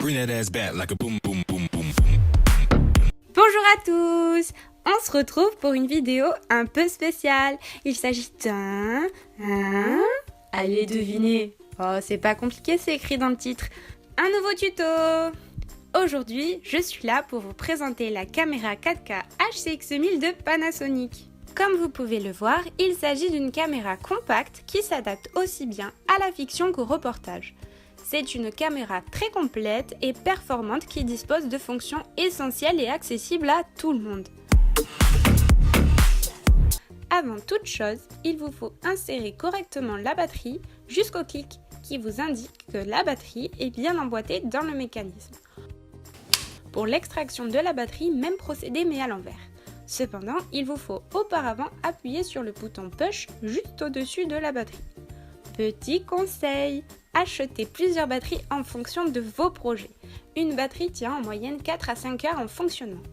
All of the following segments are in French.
Bring that ass back like a boom boom boom boom. Bonjour à tous! On se retrouve pour une vidéo un peu spéciale. Il s'agit d'un... Allez deviner. Oh, c'est pas compliqué, c'est écrit dans le titre. Un nouveau tuto! Aujourd'hui, je suis là pour vous présenter la caméra 4K HCX1000 de Panasonic. Comme vous pouvez le voir, il s'agit d'une caméra compacte qui s'adapte aussi bien à la fiction qu'au reportage. C'est une caméra très complète et performante qui dispose de fonctions essentielles et accessibles à tout le monde. Avant toute chose, il vous faut insérer correctement la batterie jusqu'au clic qui vous indique que la batterie est bien emboîtée dans le mécanisme. Pour l'extraction de la batterie, même procédé mais à l'envers. Cependant, il vous faut auparavant appuyer sur le bouton push juste au-dessus de la batterie. Petit conseil, achetez plusieurs batteries en fonction de vos projets. Une batterie tient en moyenne 4 à 5 heures en fonctionnement.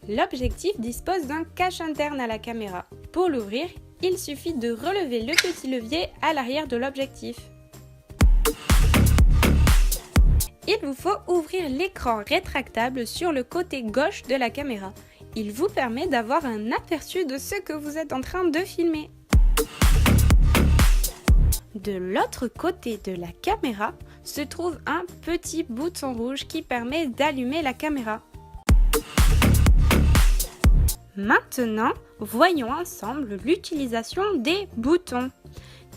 L'objectif dispose d'un cache interne à la caméra. Pour l'ouvrir, il suffit de relever le petit levier à l'arrière de l'objectif. Il vous faut ouvrir l'écran rétractable sur le côté gauche de la caméra. Il vous permet d'avoir un aperçu de ce que vous êtes en train de filmer. De l'autre côté de la caméra se trouve un petit bouton rouge qui permet d'allumer la caméra. Maintenant, voyons ensemble l'utilisation des boutons.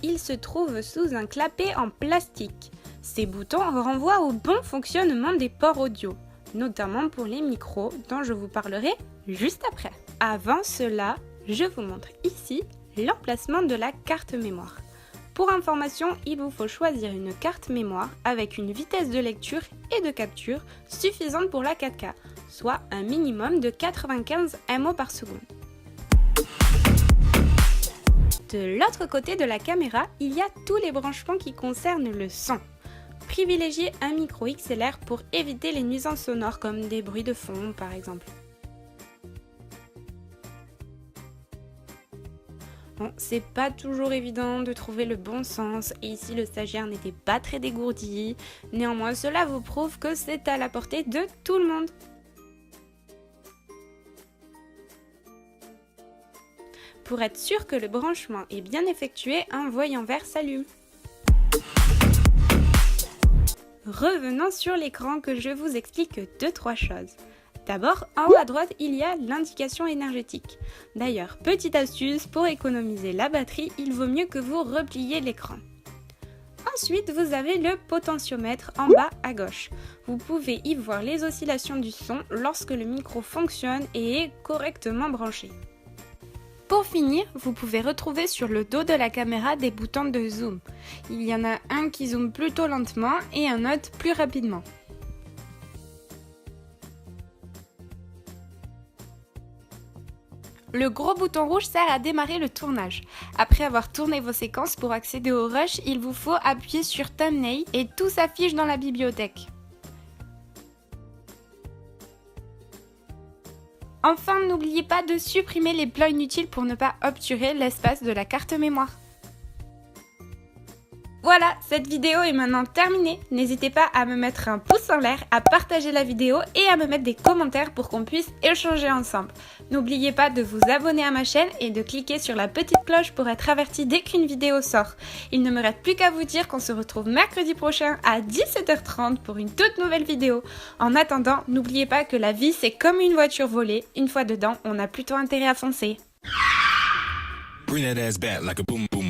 Ils se trouvent sous un clapet en plastique. Ces boutons renvoient au bon fonctionnement des ports audio, notamment pour les micros dont je vous parlerai juste après. Avant cela, je vous montre ici l'emplacement de la carte mémoire. Pour information, il vous faut choisir une carte mémoire avec une vitesse de lecture et de capture suffisante pour la 4K, soit un minimum de 95 MO par seconde. De l'autre côté de la caméra, il y a tous les branchements qui concernent le son. Privilégiez un micro XLR pour éviter les nuisances sonores comme des bruits de fond par exemple. Bon, c'est pas toujours évident de trouver le bon sens et ici le stagiaire n'était pas très dégourdi. Néanmoins, cela vous prouve que c'est à la portée de tout le monde. Pour être sûr que le branchement est bien effectué, un voyant vert s'allume. Revenons sur l'écran que je vous explique 2-3 choses. D'abord, en haut à droite, il y a l'indication énergétique. D'ailleurs, petite astuce, pour économiser la batterie, il vaut mieux que vous repliez l'écran. Ensuite, vous avez le potentiomètre en bas à gauche. Vous pouvez y voir les oscillations du son lorsque le micro fonctionne et est correctement branché. Pour finir, vous pouvez retrouver sur le dos de la caméra des boutons de zoom. Il y en a un qui zoome plutôt lentement et un autre plus rapidement. Le gros bouton rouge sert à démarrer le tournage. Après avoir tourné vos séquences, pour accéder au rush, il vous faut appuyer sur Thumbnail et tout s'affiche dans la bibliothèque. Enfin, n'oubliez pas de supprimer les plans inutiles pour ne pas obturer l'espace de la carte mémoire. Voilà, cette vidéo est maintenant terminée. N'hésitez pas à me mettre un pouce en l'air, à partager la vidéo et à me mettre des commentaires pour qu'on puisse échanger ensemble. N'oubliez pas de vous abonner à ma chaîne et de cliquer sur la petite cloche pour être averti dès qu'une vidéo sort. Il ne me reste plus qu'à vous dire qu'on se retrouve mercredi prochain à 17h30 pour une toute nouvelle vidéo. En attendant, n'oubliez pas que la vie c'est comme une voiture volée. Une fois dedans, on a plutôt intérêt à foncer. Bring that ass back like a boom boom.